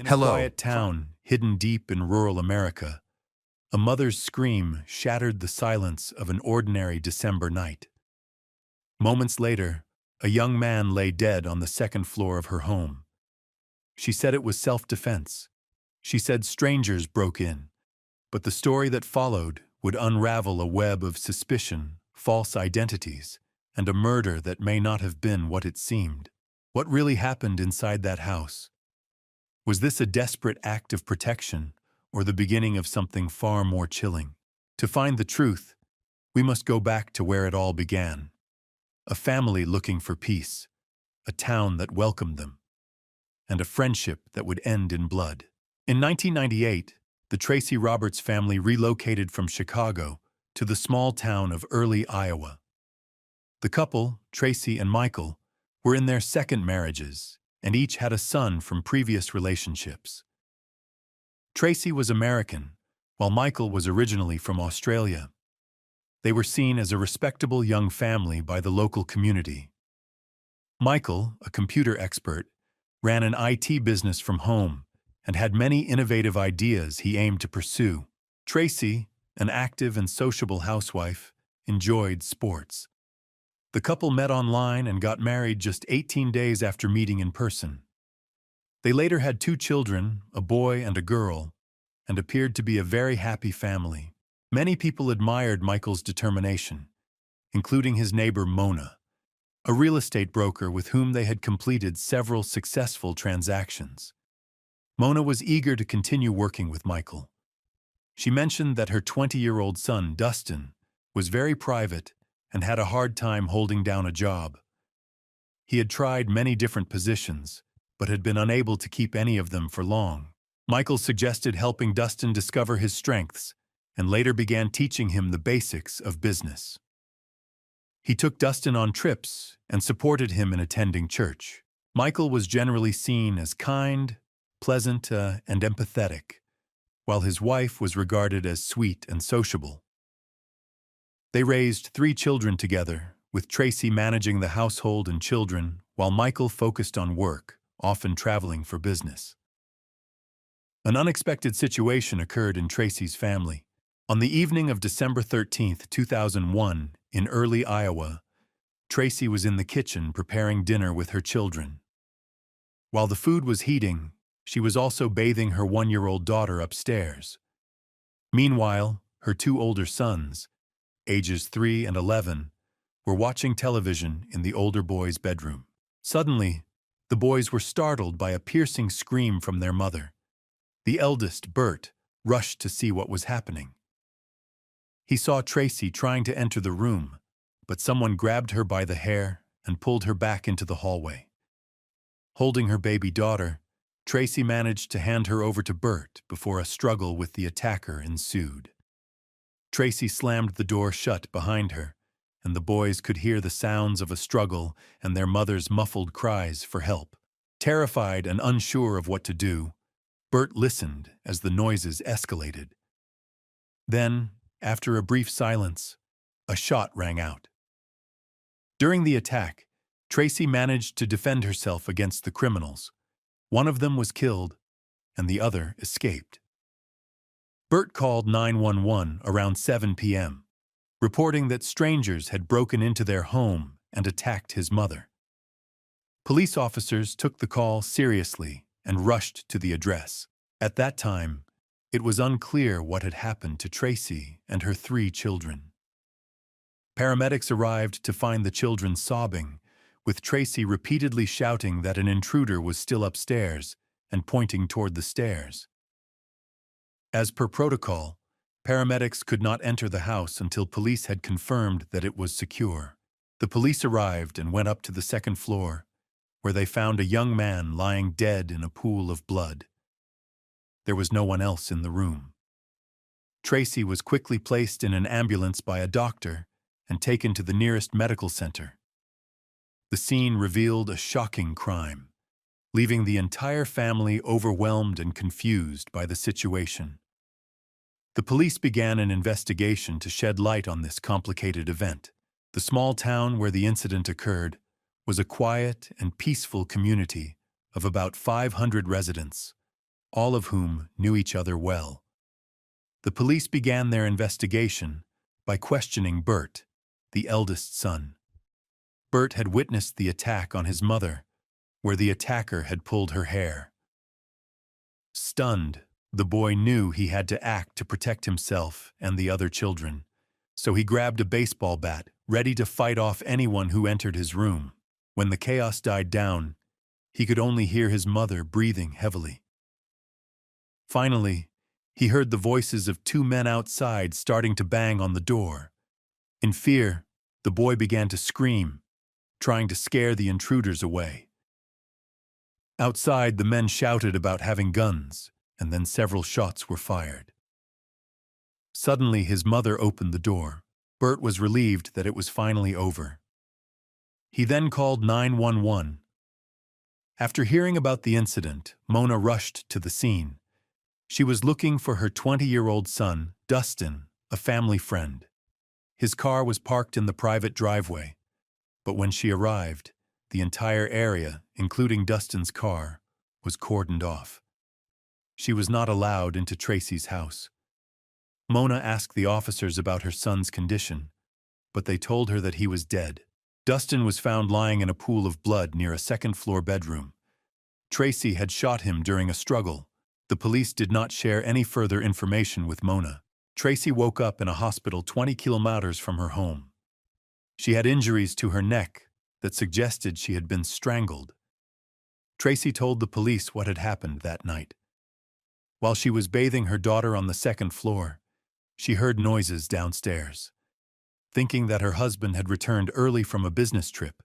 In a Hello. quiet town, hidden deep in rural America, a mother's scream shattered the silence of an ordinary December night. Moments later, a young man lay dead on the second floor of her home. She said it was self-defense. She said strangers broke in. But the story that followed would unravel a web of suspicion, false identities, and a murder that may not have been what it seemed. What really happened inside that house? Was this a desperate act of protection, or the beginning of something far more chilling? To find the truth, we must go back to where it all began. A family looking for peace, a town that welcomed them, and a friendship that would end in blood. In 1998, the Tracey Roberts family relocated from Chicago to the small town of Early, Iowa. The couple, Tracey and Michael, were in their second marriages, and each had a son from previous relationships. Tracey was American, while Michael was originally from Australia. They were seen as a respectable young family by the local community. Michael, a computer expert, ran an IT business from home and had many innovative ideas he aimed to pursue. Tracey, an active and sociable housewife, enjoyed sports. The couple met online and got married just 18 days after meeting in person. They later had 2 children, a boy and a girl, and appeared to be a very happy family. Many people admired Michael's determination, including his neighbor Mona, a real estate broker with whom they had completed several successful transactions. Mona was eager to continue working with Michael. She mentioned that her 20-year-old son, Dustin, was very private and had a hard time holding down a job. He had tried many different positions, but had been unable to keep any of them for long. Michael suggested helping Dustin discover his strengths and later began teaching him the basics of business. He took Dustin on trips and supported him in attending church. Michael was generally seen as kind, pleasant, and empathetic, while his wife was regarded as sweet and sociable. They raised 3 children together, with Tracey managing the household and children, while Michael focused on work, often traveling for business. An unexpected situation occurred in Tracey's family. On the evening of December 13, 2001, in Early, Iowa, Tracey was in the kitchen preparing dinner with her children. While the food was heating, she was also bathing her 1-year-old daughter upstairs. Meanwhile, her 2 older sons, ages 3 and 11, were watching television in the older boy's bedroom. Suddenly, the boys were startled by a piercing scream from their mother. The eldest, Bert, rushed to see what was happening. He saw Tracey trying to enter the room, but someone grabbed her by the hair and pulled her back into the hallway. Holding her baby daughter, Tracey managed to hand her over to Bert before a struggle with the attacker ensued. Tracey slammed the door shut behind her, and the boys could hear the sounds of a struggle and their mother's muffled cries for help. Terrified and unsure of what to do, Bert listened as the noises escalated. Then, after a brief silence, a shot rang out. During the attack, Tracey managed to defend herself against the criminals. One of them was killed, and the other escaped. Bert called 911 around 7 p.m., reporting that strangers had broken into their home and attacked his mother. Police officers took the call seriously and rushed to the address. At that time, it was unclear what had happened to Tracey and her 3 children. Paramedics arrived to find the children sobbing, with Tracey repeatedly shouting that an intruder was still upstairs and pointing toward the stairs. As per protocol, paramedics could not enter the house until police had confirmed that it was secure. The police arrived and went up to the second floor, where they found a young man lying dead in a pool of blood. There was no one else in the room. Tracey was quickly placed in an ambulance by a doctor and taken to the nearest medical center. The scene revealed a shocking crime, leaving the entire family overwhelmed and confused by the situation. The police began an investigation to shed light on this complicated event. The small town where the incident occurred was a quiet and peaceful community of about 500 residents, all of whom knew each other well. The police began their investigation by questioning Bert, the eldest son. Bert had witnessed the attack on his mother, where the attacker had pulled her hair. Stunned, the boy knew he had to act to protect himself and the other children, so he grabbed a baseball bat, ready to fight off anyone who entered his room. When the chaos died down, he could only hear his mother breathing heavily. Finally, he heard the voices of two men outside starting to bang on the door. In fear, the boy began to scream, trying to scare the intruders away. Outside, the men shouted about having guns, and then several shots were fired. Suddenly, his mother opened the door. Bert was relieved that it was finally over. He then called 911. After hearing about the incident, Mona rushed to the scene. She was looking for her 20-year-old son, Dustin, a family friend. His car was parked in the private driveway, but when she arrived, the entire area, including Dustin's car, was cordoned off. She was not allowed into Tracey's house. Mona asked the officers about her son's condition, but they told her that he was dead. Dustin was found lying in a pool of blood near a second-floor bedroom. Tracey had shot him during a struggle. The police did not share any further information with Mona. Tracey woke up in a hospital 20 kilometers from her home. She had injuries to her neck that suggested she had been strangled. Tracey told the police what had happened that night. While she was bathing her daughter on the second floor, she heard noises downstairs. Thinking that her husband had returned early from a business trip,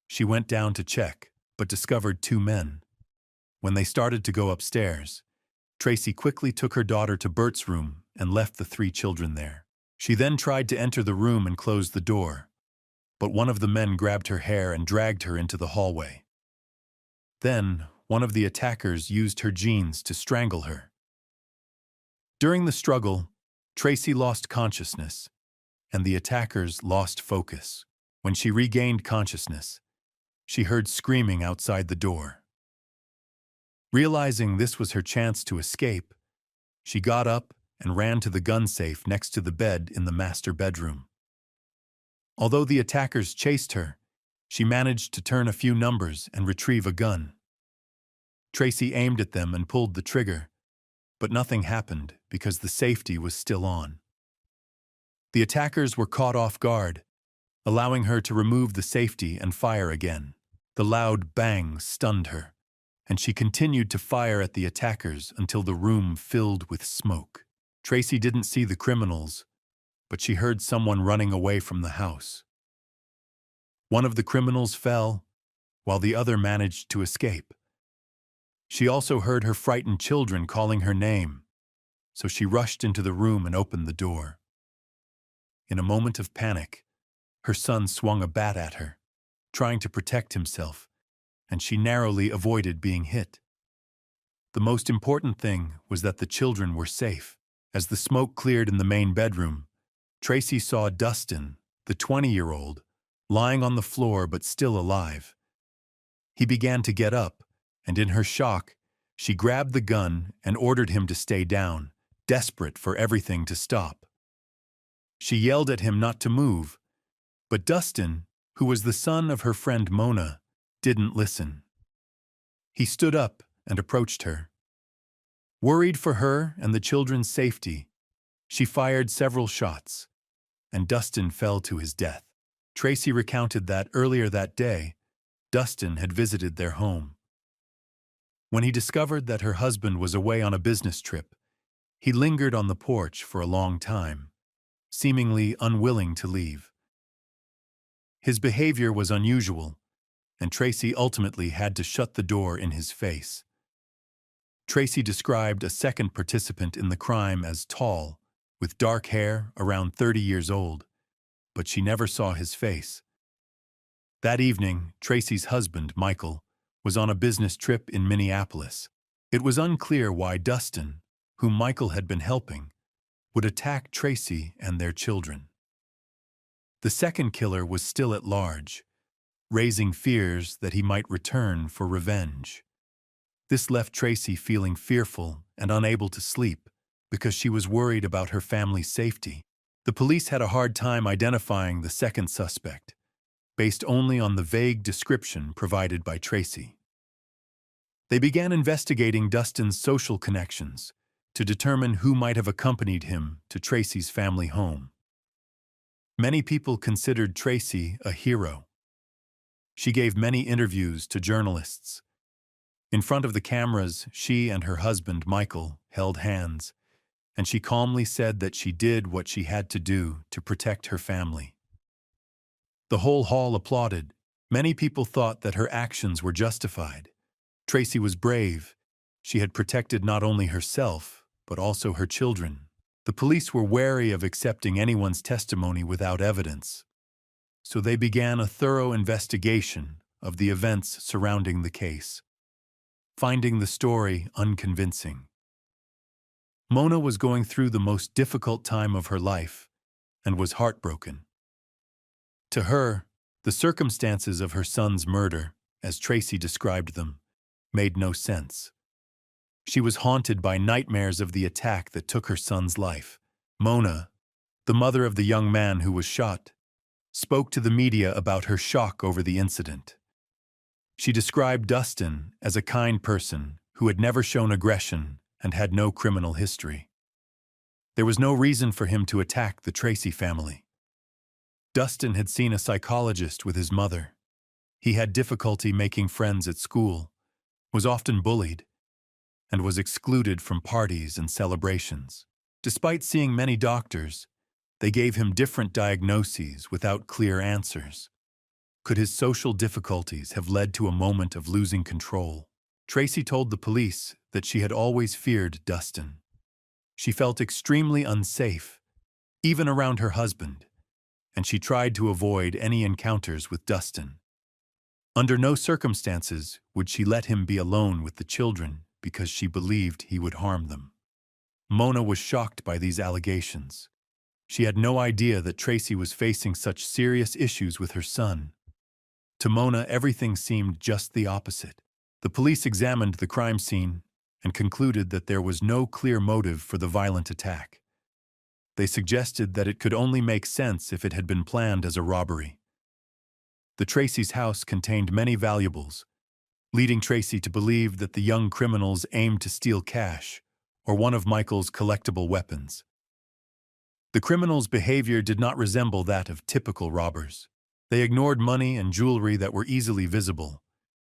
she went down to check, but discovered two men. When they started to go upstairs, Tracey quickly took her daughter to Bert's room and left the three children there. She then tried to enter the room and close the door, but one of the men grabbed her hair and dragged her into the hallway. Then, one of the attackers used her jeans to strangle her. During the struggle, Tracey lost consciousness, and the attackers lost focus. When she regained consciousness, she heard screaming outside the door. Realizing this was her chance to escape, she got up and ran to the gun safe next to the bed in the master bedroom. Although the attackers chased her, she managed to turn a few numbers and retrieve a gun. Tracey aimed at them and pulled the trigger, but nothing happened because the safety was still on. The attackers were caught off guard, allowing her to remove the safety and fire again. The loud bang stunned her, and she continued to fire at the attackers until the room filled with smoke. Tracey didn't see the criminals, but she heard someone running away from the house. One of the criminals fell, while the other managed to escape. She also heard her frightened children calling her name, so she rushed into the room and opened the door. In a moment of panic, her son swung a bat at her, trying to protect himself, and she narrowly avoided being hit. The most important thing was that the children were safe. As the smoke cleared in the main bedroom, Tracey saw Dustin, the 20-year-old, lying on the floor but still alive. He began to get up, and in her shock, she grabbed the gun and ordered him to stay down, desperate for everything to stop. She yelled at him not to move, but Dustin, who was the son of her friend Mona, didn't listen. He stood up and approached her. Worried for her and the children's safety, she fired several shots, and Dustin fell to his death. Tracey recounted that earlier that day, Dustin had visited their home. When he discovered that her husband was away on a business trip, he lingered on the porch for a long time, seemingly unwilling to leave. His behavior was unusual, and Tracey ultimately had to shut the door in his face. Tracey described a second participant in the crime as tall, with dark hair, around 30 years old, but she never saw his face. That evening, Tracey's husband, Michael, was on a business trip in Minneapolis. It was unclear why Dustin, whom Michael had been helping, would attack Tracey and their children. The second killer was still at large, raising fears that he might return for revenge. This left Tracey feeling fearful and unable to sleep because she was worried about her family's safety. The police had a hard time identifying the second suspect, based only on the vague description provided by Tracey. They began investigating Dustin's social connections to determine who might have accompanied him to Tracey's family home. Many people considered Tracey a hero. She gave many interviews to journalists. In front of the cameras, she and her husband, Michael, held hands, and she calmly said that she did what she had to do to protect her family. The whole hall applauded. Many people thought that her actions were justified. Tracey was brave. She had protected not only herself, but also her children. The police were wary of accepting anyone's testimony without evidence, so they began a thorough investigation of the events surrounding the case, finding the story unconvincing. Mona was going through the most difficult time of her life and was heartbroken. To her, the circumstances of her son's murder, as Tracey described them, made no sense. She was haunted by nightmares of the attack that took her son's life. Mona, the mother of the young man who was shot, spoke to the media about her shock over the incident. She described Dustin as a kind person who had never shown aggression and had no criminal history. There was no reason for him to attack the Tracey family. Dustin had seen a psychologist with his mother. He had difficulty making friends at school, was often bullied, and was excluded from parties and celebrations. Despite seeing many doctors, they gave him different diagnoses without clear answers. Could his social difficulties have led to a moment of losing control? Tracey told the police that she had always feared Dustin. She felt extremely unsafe, even around her husband, and she tried to avoid any encounters with Dustin. Under no circumstances would she let him be alone with the children because she believed he would harm them. Mona was shocked by these allegations. She had no idea that Tracey was facing such serious issues with her son. To Mona, everything seemed just the opposite. The police examined the crime scene and concluded that there was no clear motive for the violent attack. They suggested that it could only make sense if it had been planned as a robbery. The Tracey's house contained many valuables, leading Tracey to believe that the young criminals aimed to steal cash or one of Michael's collectible weapons. The criminals' behavior did not resemble that of typical robbers. They ignored money and jewelry that were easily visible,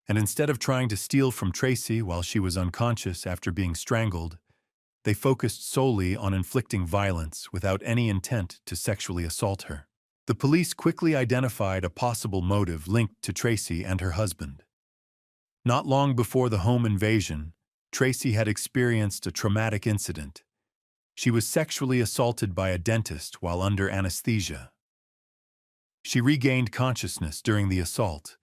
and instead of trying to steal from Tracey while she was unconscious after being strangled, they focused solely on inflicting violence without any intent to sexually assault her. The police quickly identified a possible motive linked to Tracey and her husband. Not long before the home invasion, Tracey had experienced a traumatic incident. She was sexually assaulted by a dentist while under anesthesia. She regained consciousness during the assault,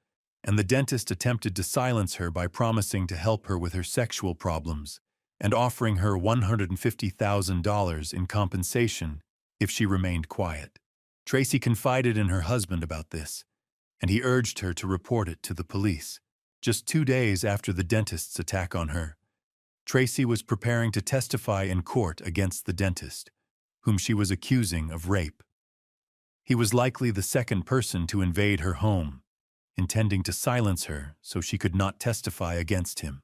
and the dentist attempted to silence her by promising to help her with her sexual problems and offering her $150,000 in compensation if she remained quiet. Tracey confided in her husband about this, and he urged her to report it to the police. Just 2 days after the dentist's attack on her, Tracey was preparing to testify in court against the dentist, whom she was accusing of rape. He was likely the second person to invade her home, intending to silence her so she could not testify against him.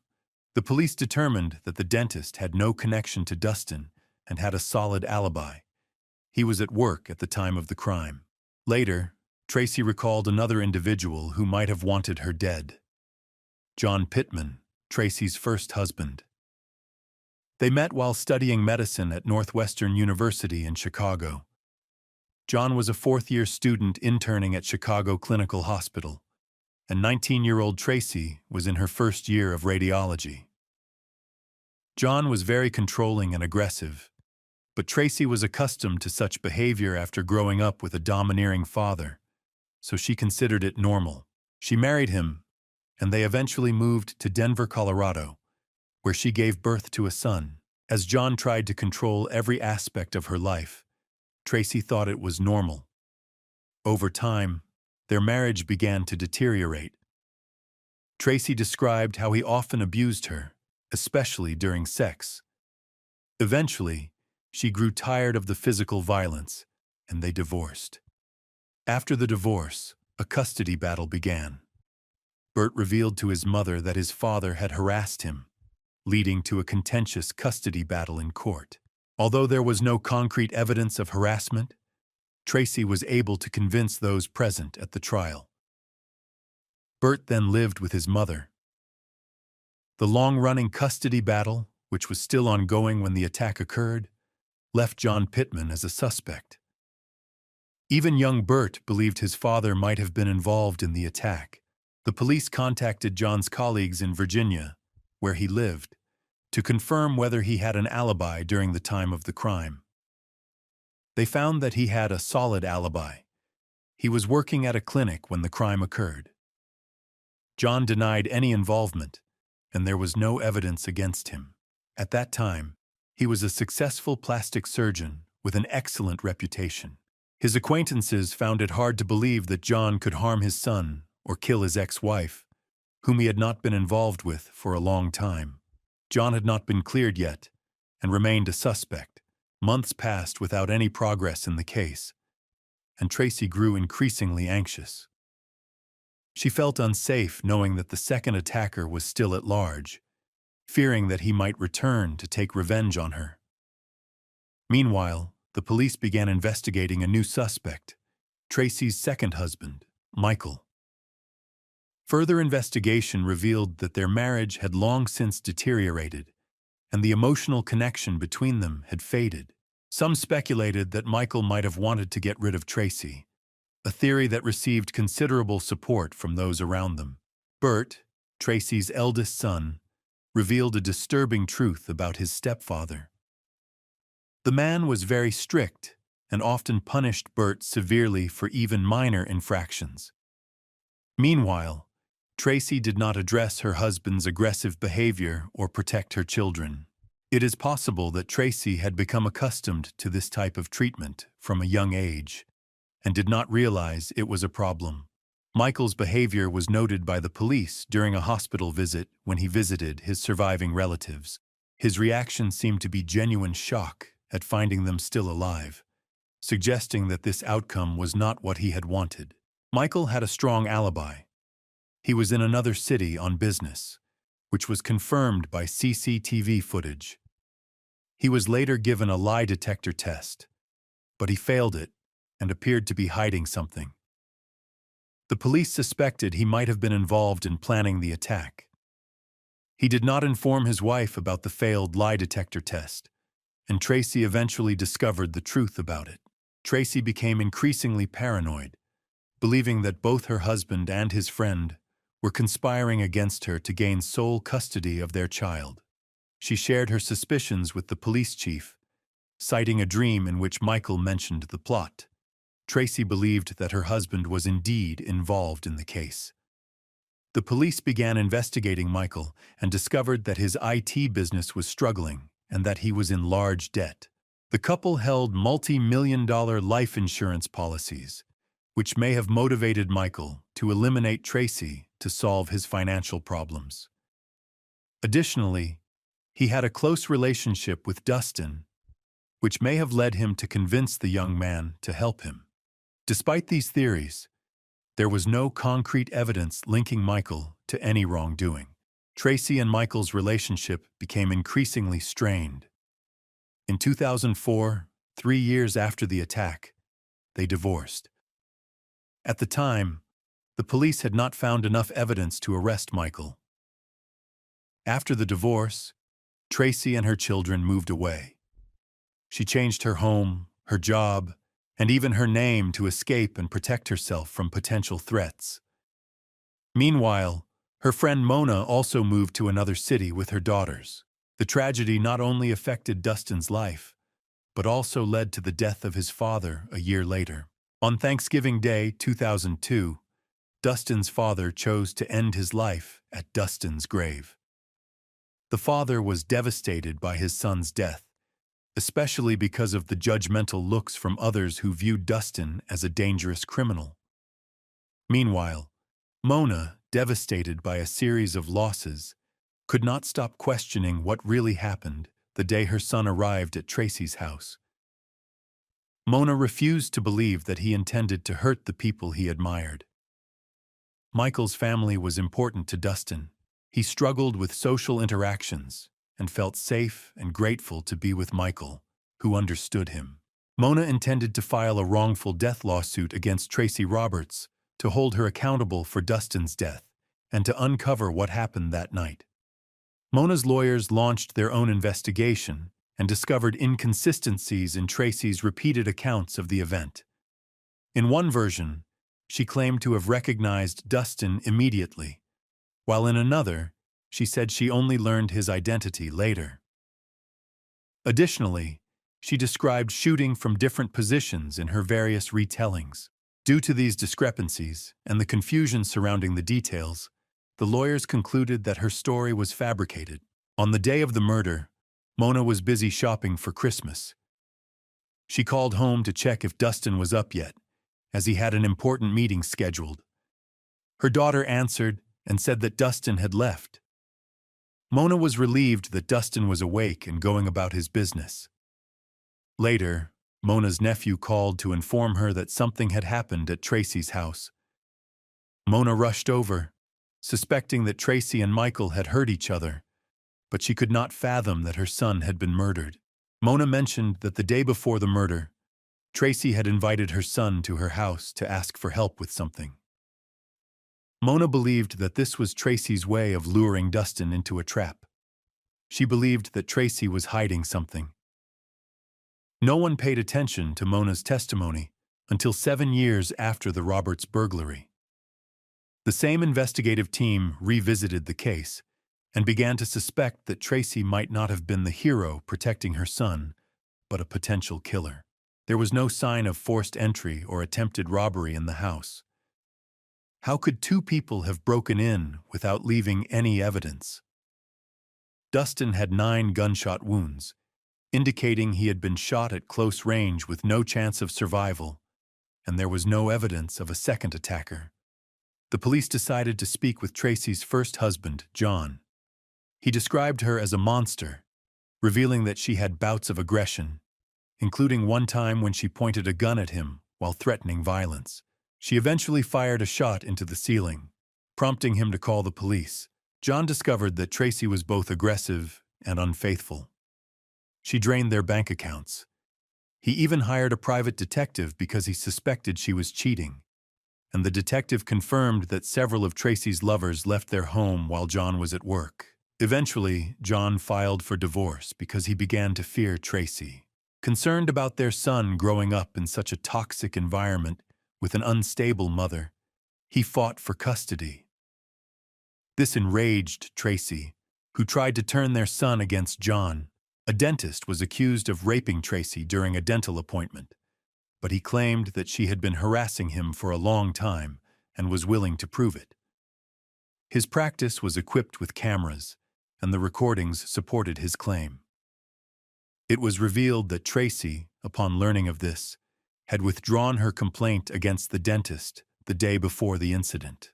The police determined that the dentist had no connection to Dustin and had a solid alibi. He was at work at the time of the crime. Later, Tracey recalled another individual who might have wanted her dead: John Pittman, Tracey's first husband. They met while studying medicine at Northwestern University in Chicago. John was a fourth-year student interning at Chicago Clinical Hospital, and 19-year-old Tracey was in her first year of radiology. John was very controlling and aggressive, but Tracey was accustomed to such behavior after growing up with a domineering father, so she considered it normal. She married him, and they eventually moved to Denver, Colorado, where she gave birth to a son. As John tried to control every aspect of her life, Tracey thought it was normal. Over time, their marriage began to deteriorate. Tracey described how he often abused her, especially during sex. Eventually, she grew tired of the physical violence, and they divorced. After the divorce, a custody battle began. Bert revealed to his mother that his father had harassed him, leading to a contentious custody battle in court. Although there was no concrete evidence of harassment, Tracey was able to convince those present at the trial. Bert then lived with his mother. The long-running custody battle, which was still ongoing when the attack occurred, left John Pittman as a suspect. Even young Bert believed his father might have been involved in the attack. The police contacted John's colleagues in Virginia, where he lived, to confirm whether he had an alibi during the time of the crime. They found that he had a solid alibi. He was working at a clinic when the crime occurred. John denied any involvement, and there was no evidence against him. At that time, he was a successful plastic surgeon with an excellent reputation. His acquaintances found it hard to believe that John could harm his son or kill his ex-wife, whom he had not been involved with for a long time. John had not been cleared yet and remained a suspect. Months passed without any progress in the case, and Tracey grew increasingly anxious. She felt unsafe knowing that the second attacker was still at large, fearing that he might return to take revenge on her. Meanwhile, the police began investigating a new suspect, Tracey's second husband, Michael. Further investigation revealed that their marriage had long since deteriorated, and the emotional connection between them had faded. Some speculated that Michael might have wanted to get rid of Tracey, a theory that received considerable support from those around them. Bert, Tracey's eldest son, revealed a disturbing truth about his stepfather. The man was very strict and often punished Bert severely for even minor infractions. Meanwhile, Tracey did not address her husband's aggressive behavior or protect her children. It is possible that Tracey had become accustomed to this type of treatment from a young age and did not realize it was a problem. Michael's behavior was noted by the police during a hospital visit when he visited his surviving relatives. His reaction seemed to be genuine shock at finding them still alive, suggesting that this outcome was not what he had wanted. Michael had a strong alibi. He was in another city on business, which was confirmed by CCTV footage. He was later given a lie detector test, but he failed it and appeared to be hiding something. The police suspected he might have been involved in planning the attack. He did not inform his wife about the failed lie detector test, and Tracey eventually discovered the truth about it. Tracey became increasingly paranoid, believing that both her husband and his friend were conspiring against her to gain sole custody of their child. She shared her suspicions with the police chief, citing a dream in which Michael mentioned the plot. Tracey believed that her husband was indeed involved in the case. The police began investigating Michael and discovered that his IT business was struggling and that he was in large debt. The couple held multi-million-dollar life insurance policies, which may have motivated Michael to eliminate Tracey to solve his financial problems. Additionally, he had a close relationship with Dustin, which may have led him to convince the young man to help him. Despite these theories, there was no concrete evidence linking Michael to any wrongdoing. Tracey and Michael's relationship became increasingly strained. In 2004, 3 years after the attack, they divorced. At the time, the police had not found enough evidence to arrest Michael. After the divorce, Tracey and her children moved away. She changed her home, her job, and even her name to escape and protect herself from potential threats. Meanwhile, her friend Mona also moved to another city with her daughters. The tragedy not only affected Dustin's life, but also led to the death of his father a year later. On Thanksgiving Day 2002, Dustin's father chose to end his life at Dustin's grave. The father was devastated by his son's death, especially because of the judgmental looks from others who viewed Dustin as a dangerous criminal. Meanwhile, Mona, devastated by a series of losses, could not stop questioning what really happened the day her son arrived at Tracey's house. Mona refused to believe that he intended to hurt the people he admired. Michael's family was important to Dustin. He struggled with social interactions and felt safe and grateful to be with Michael, who understood him. Mona intended to file a wrongful death lawsuit against Tracey Roberts to hold her accountable for Dustin's death and to uncover what happened that night. Mona's lawyers launched their own investigation and discovered inconsistencies in Tracey's repeated accounts of the event. In one version, she claimed to have recognized Dustin immediately, while in another, she said she only learned his identity later. Additionally, she described shooting from different positions in her various retellings. Due to these discrepancies and the confusion surrounding the details, the lawyers concluded that her story was fabricated. On the day of the murder, Mona was busy shopping for Christmas. She called home to check if Dustin was up yet, as he had an important meeting scheduled. Her daughter answered and said that Dustin had left. Mona was relieved that Dustin was awake and going about his business. Later, Mona's nephew called to inform her that something had happened at Tracey's house. Mona rushed over, suspecting that Tracey and Michael had hurt each other, but she could not fathom that her son had been murdered. Mona mentioned that the day before the murder, Tracey had invited her son to her house to ask for help with something. Mona believed that this was Tracey's way of luring Dustin into a trap. She believed that Tracey was hiding something. No one paid attention to Mona's testimony until 7 years after the Roberts burglary. The same investigative team revisited the case and began to suspect that Tracey might not have been the hero protecting her son, but a potential killer. There was no sign of forced entry or attempted robbery in the house. How could two people have broken in without leaving any evidence? Dustin had 9 gunshot wounds, indicating he had been shot at close range with no chance of survival, and there was no evidence of a second attacker. The police decided to speak with Tracey's first husband, John. He described her as a monster, revealing that she had bouts of aggression, including one time when she pointed a gun at him while threatening violence. She eventually fired a shot into the ceiling, prompting him to call the police. John discovered that Tracey was both aggressive and unfaithful. She drained their bank accounts. He even hired a private detective because he suspected she was cheating, and the detective confirmed that several of Tracey's lovers left their home while John was at work. Eventually, John filed for divorce because he began to fear Tracey. Concerned about their son growing up in such a toxic environment with an unstable mother, he fought for custody. This enraged Tracey, who tried to turn their son against John. A dentist was accused of raping Tracey during a dental appointment, but he claimed that she had been harassing him for a long time and was willing to prove it. His practice was equipped with cameras, and the recordings supported his claim. It was revealed that Tracey, upon learning of this, had withdrawn her complaint against the dentist the day before the incident.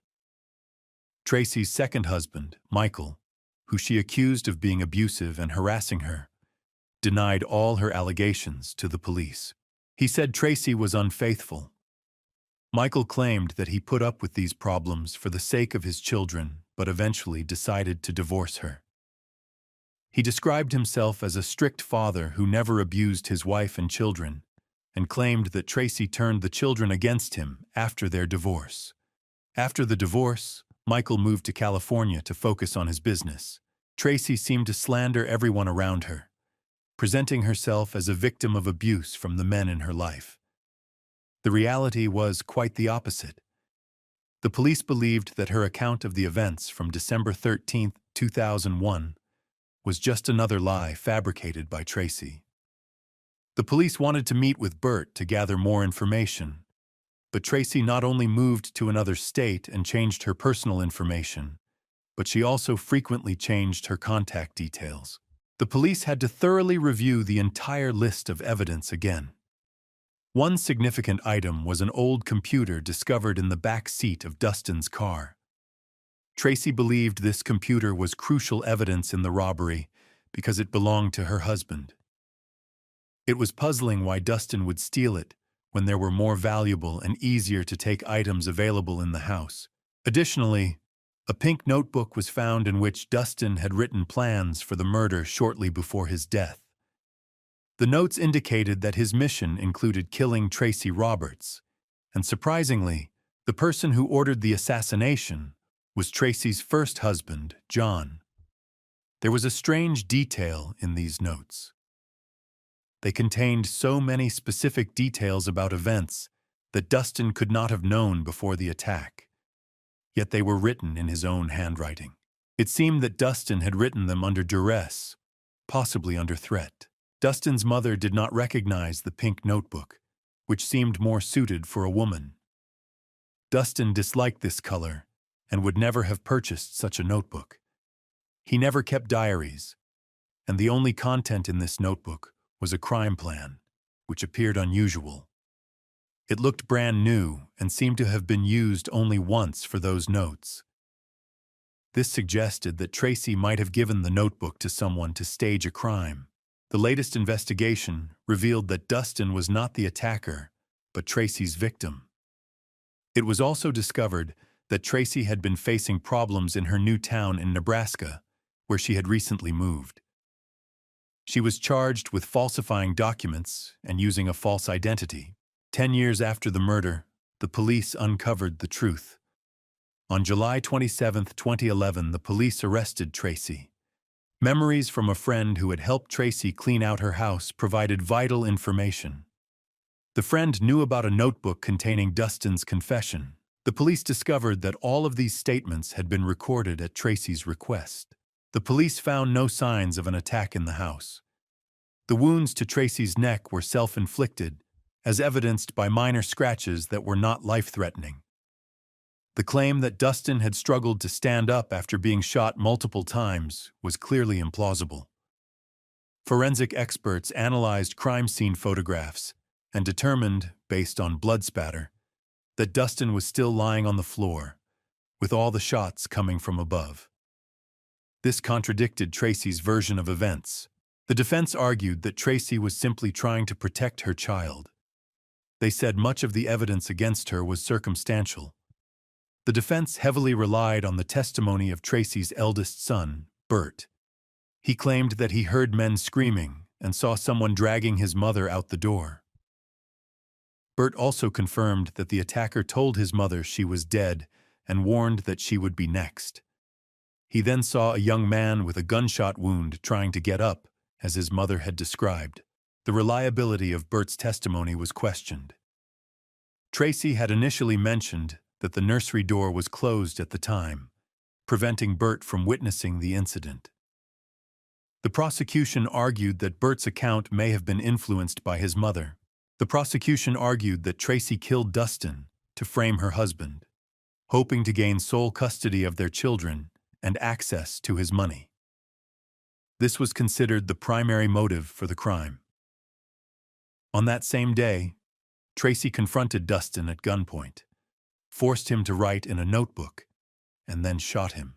Tracey's second husband, Michael, who she accused of being abusive and harassing her, denied all her allegations to the police. He said Tracey was unfaithful. Michael claimed that he put up with these problems for the sake of his children, but eventually decided to divorce her. He described himself as a strict father who never abused his wife and children, and claimed that Tracey turned the children against him after their divorce. After the divorce, Michael moved to California to focus on his business. Tracey seemed to slander everyone around her, presenting herself as a victim of abuse from the men in her life. The reality was quite the opposite. The police believed that her account of the events from December 13, 2001, was just another lie fabricated by Tracey. The police wanted to meet with Bert to gather more information, but Tracey not only moved to another state and changed her personal information, but she also frequently changed her contact details. The police had to thoroughly review the entire list of evidence again. One significant item was an old computer discovered in the back seat of Dustin's car. Tracey believed this computer was crucial evidence in the robbery because it belonged to her husband. It was puzzling why Dustin would steal it when there were more valuable and easier to take items available in the house. Additionally, a pink notebook was found in which Dustin had written plans for the murder shortly before his death. The notes indicated that his mission included killing Tracey Roberts, and surprisingly, the person who ordered the assassination was Tracey's first husband, John. There was a strange detail in these notes. They contained so many specific details about events that Dustin could not have known before the attack, yet they were written in his own handwriting. It seemed that Dustin had written them under duress, possibly under threat. Dustin's mother did not recognize the pink notebook, which seemed more suited for a woman. Dustin disliked this color and would never have purchased such a notebook. He never kept diaries, and the only content in this notebook was a crime plan, which appeared unusual. It looked brand new and seemed to have been used only once for those notes. This suggested that Tracey might have given the notebook to someone to stage a crime. The latest investigation revealed that Dustin was not the attacker, but Tracey's victim. It was also discovered that Tracey had been facing problems in her new town in Nebraska, where she had recently moved. She was charged with falsifying documents and using a false identity. 10 years after the murder, the police uncovered the truth. On July 27, 2011, the police arrested Tracey. Memories from a friend who had helped Tracey clean out her house provided vital information. The friend knew about a notebook containing Dustin's confession. The police discovered that all of these statements had been recorded at Tracey's request. The police found no signs of an attack in the house. The wounds to Tracey's neck were self-inflicted, as evidenced by minor scratches that were not life-threatening. The claim that Dustin had struggled to stand up after being shot multiple times was clearly implausible. Forensic experts analyzed crime scene photographs and determined, based on blood spatter, that Dustin was still lying on the floor, with all the shots coming from above. This contradicted Tracey's version of events. The defense argued that Tracey was simply trying to protect her child. They said much of the evidence against her was circumstantial. The defense heavily relied on the testimony of Tracey's eldest son, Bert. He claimed that he heard men screaming and saw someone dragging his mother out the door. Bert also confirmed that the attacker told his mother she was dead and warned that she would be next. He then saw a young man with a gunshot wound trying to get up, as his mother had described. The reliability of Bert's testimony was questioned. Tracey had initially mentioned that the nursery door was closed at the time, preventing Bert from witnessing the incident. The prosecution argued that Bert's account may have been influenced by his mother. The prosecution argued that Tracey killed Dustin to frame her husband, hoping to gain sole custody of their children and access to his money. This was considered the primary motive for the crime. On that same day, Tracey confronted Dustin at gunpoint, forced him to write in a notebook, and then shot him.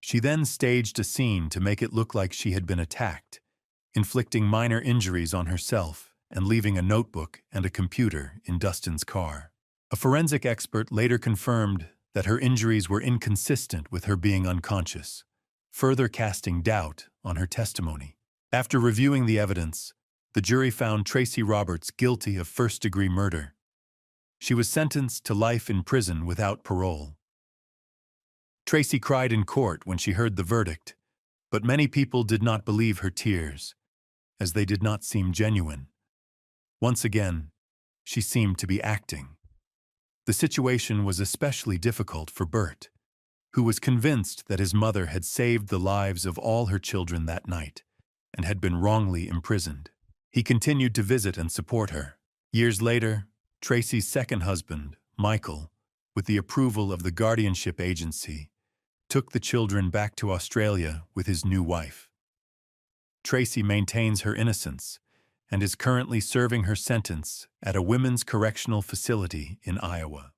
She then staged a scene to make it look like she had been attacked, inflicting minor injuries on herself and leaving a notebook and a computer in Dustin's car. A forensic expert later confirmed that her injuries were inconsistent with her being unconscious, further casting doubt on her testimony. After reviewing the evidence, the jury found Tracey Roberts guilty of first-degree murder. She was sentenced to life in prison without parole. Tracey cried in court when she heard the verdict, but many people did not believe her tears, as they did not seem genuine. Once again, she seemed to be acting. The situation was especially difficult for Bert, who was convinced that his mother had saved the lives of all her children that night and had been wrongly imprisoned. He continued to visit and support her. Years later, Tracey's second husband, Michael, with the approval of the guardianship agency, took the children back to Australia with his new wife. Tracey maintains her innocence and is currently serving her sentence at a women's correctional facility in Iowa.